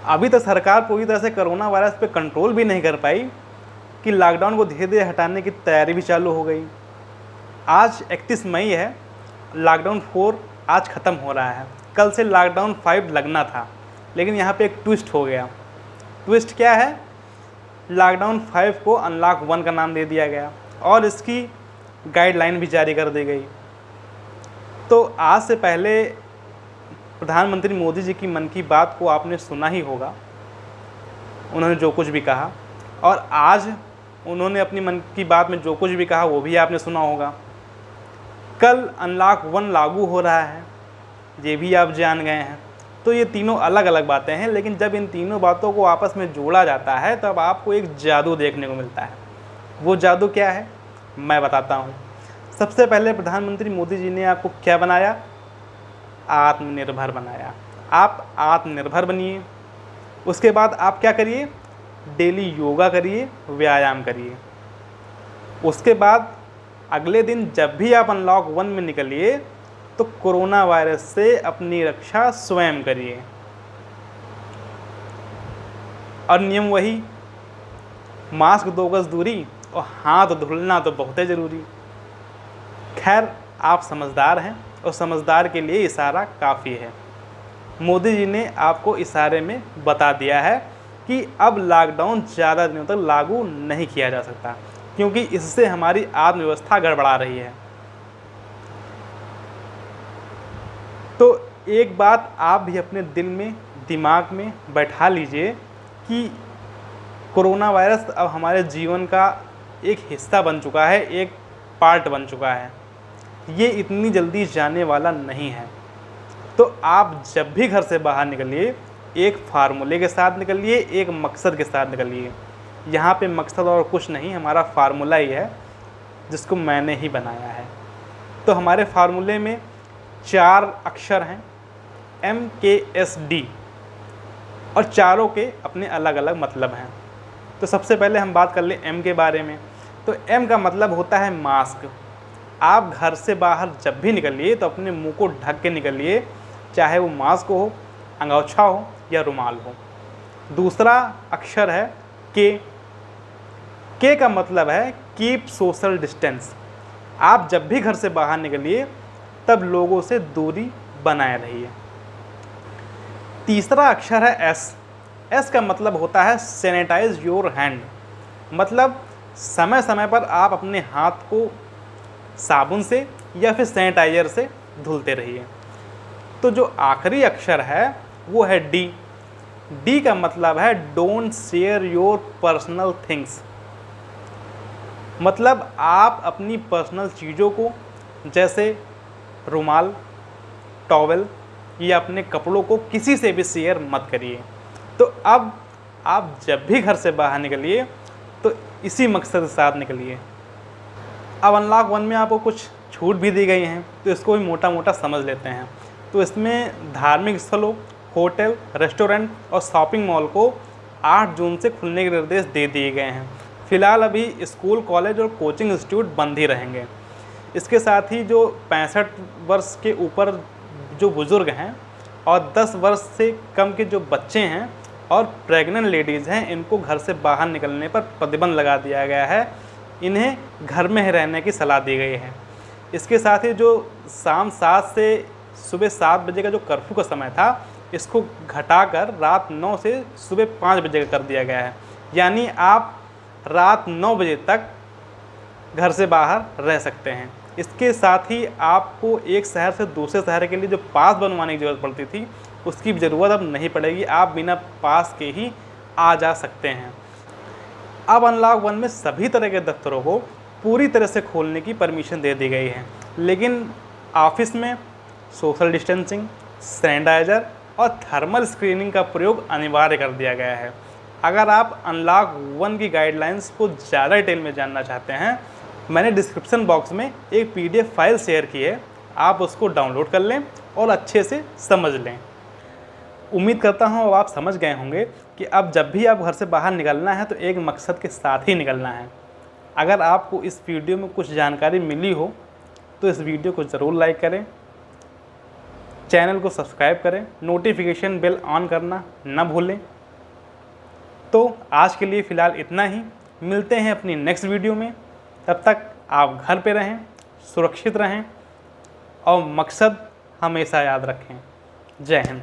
अभी तक सरकार पूरी तरह से कोरोना वायरस पे कंट्रोल भी नहीं कर पाई कि लॉकडाउन को धीरे धीरे हटाने की तैयारी भी चालू हो गई। आज 31 मई है, लॉकडाउन 4 आज ख़त्म हो रहा है। कल से लॉकडाउन 5 लगना था, लेकिन यहाँ पे एक ट्विस्ट हो गया। ट्विस्ट क्या है? लॉकडाउन 5 को अनलॉक 1 का नाम दे दिया गया और इसकी गाइडलाइन भी जारी कर दी गई। तो आज से पहले प्रधानमंत्री मोदी जी की मन की बात को आपने सुना ही होगा, उन्होंने जो कुछ भी कहा, और आज उन्होंने अपनी मन की बात में जो कुछ भी कहा वो भी आपने सुना होगा। कल अनलॉक 1 लागू हो रहा है, ये भी आप जान गए हैं। तो ये तीनों अलग अलग बातें हैं, लेकिन जब इन तीनों बातों को आपस में जोड़ा जाता है तब आपको एक जादू देखने को मिलता है। वो जादू क्या है, मैं बताता हूँ। सबसे पहले प्रधानमंत्री मोदी जी ने आपको क्या बनाया? आत्मनिर्भर बनाया। आप आत्मनिर्भर बनिए। उसके बाद आप क्या करिए? डेली योगा करिए, व्यायाम करिए। उसके बाद अगले दिन जब भी आप अनलॉक 1 में निकलिए तो कोरोना वायरस से अपनी रक्षा स्वयं करिए। और नियम वही, मास्क 2 गज दूरी और हाथ धुलना तो बहुत है ज़रूरी। खैर, आप समझदार हैं और समझदार के लिए इशारा काफ़ी है। मोदी जी ने आपको इशारे में बता दिया है कि अब लॉकडाउन ज़्यादा दिनों तक लागू नहीं किया जा सकता, क्योंकि इससे हमारी अर्थव्यवस्था गड़बड़ा रही है। तो एक बात आप भी अपने दिल में, दिमाग में बैठा लीजिए कि कोरोना वायरस अब हमारे जीवन का एक हिस्सा बन चुका है, एक पार्ट बन चुका है। ये इतनी जल्दी जाने वाला नहीं है। तो आप जब भी घर से बाहर निकलिए, एक फार्मूले के साथ निकलिए, एक मकसद के साथ निकलिए। यहाँ पे मकसद और कुछ नहीं, हमारा फार्मूला ही है जिसको मैंने ही बनाया है। तो हमारे फार्मूले में 4 अक्षर हैं, MKSD, और चारों के अपने अलग अलग मतलब हैं। तो सबसे पहले हम बात कर लें M के बारे में। तो M का मतलब होता है मास्क। आप घर से बाहर जब भी निकलिए तो अपने मुंह को ढक के निकलिए, चाहे वो मास्क हो, अंगोछा हो या रुमाल हो। दूसरा अक्षर है K। K का मतलब है कीप सोशल डिस्टेंस। आप जब भी घर से बाहर निकलिए तब लोगों से दूरी बनाए रहिए। तीसरा अक्षर है S। S का मतलब होता है सैनिटाइज योर हैंड। मतलब समय समय पर आप अपने हाथ को साबुन से या फिर सैनिटाइजर से धुलते रहिए। तो जो आखिरी अक्षर है वो है D। D का मतलब है don't share your personal things. मतलब आप अपनी पर्सनल चीज़ों को, जैसे रुमाल, टॉवेल या अपने कपड़ों को किसी से भी शेयर मत करिए। तो अब आप जब भी घर से बाहर निकलिए तो इसी मकसद के साथ निकलिए। अब अनलॉक 1 में आपको कुछ छूट भी दी गई हैं, तो इसको भी मोटा मोटा समझ लेते हैं। तो इसमें धार्मिक स्थलों, होटल, रेस्टोरेंट और शॉपिंग मॉल को 8 जून से खुलने के निर्देश दे दिए गए हैं। फ़िलहाल अभी स्कूल, कॉलेज और कोचिंग इंस्टीट्यूट बंद ही रहेंगे। इसके साथ ही जो 65 वर्ष के ऊपर जो बुज़ुर्ग हैं और 10 वर्ष से कम के जो बच्चे हैं और प्रेग्नेंट लेडीज़ हैं, इनको घर से बाहर निकलने पर प्रतिबंध लगा दिया गया है। इन्हें घर में ही रहने की सलाह दी गई है। इसके साथ ही जो शाम 7 से सुबह 7 बजे का जो कर्फ्यू का समय था, इसको घटाकर रात 9 से सुबह 5 बजे का कर दिया गया है। यानी आप रात 9 बजे तक घर से बाहर रह सकते हैं। इसके साथ ही आपको एक शहर से दूसरे शहर के लिए जो पास बनवाने की ज़रूरत पड़ती थी, उसकी ज़रूरत अब नहीं पड़ेगी। आप बिना पास के ही आ जा सकते हैं। अब अनलॉक 1 में सभी तरह के दफ्तरों को पूरी तरह से खोलने की परमिशन दे दी गई है, लेकिन ऑफिस में सोशल डिस्टेंसिंग, सैनिटाइज़र और थर्मल स्क्रीनिंग का प्रयोग अनिवार्य कर दिया गया है। अगर आप अनलॉक 1 की गाइडलाइंस को ज़्यादा डिटेल में जानना चाहते हैं, मैंने डिस्क्रिप्शन बॉक्स में एक PDF फाइल शेयर की है, आप उसको डाउनलोड कर लें और अच्छे से समझ लें। उम्मीद करता हूँ अब आप समझ गए होंगे कि अब जब भी आप घर से बाहर निकलना है तो एक मकसद के साथ ही निकलना है। अगर आपको इस वीडियो में कुछ जानकारी मिली हो तो इस वीडियो को ज़रूर लाइक करें, चैनल को सब्सक्राइब करें, नोटिफिकेशन बेल ऑन करना ना भूलें। तो आज के लिए फ़िलहाल इतना ही, मिलते हैं अपनी नेक्स्ट वीडियो में। तब तक आप घर पे रहें, सुरक्षित रहें और मकसद हमेशा याद रखें। जय हिंद।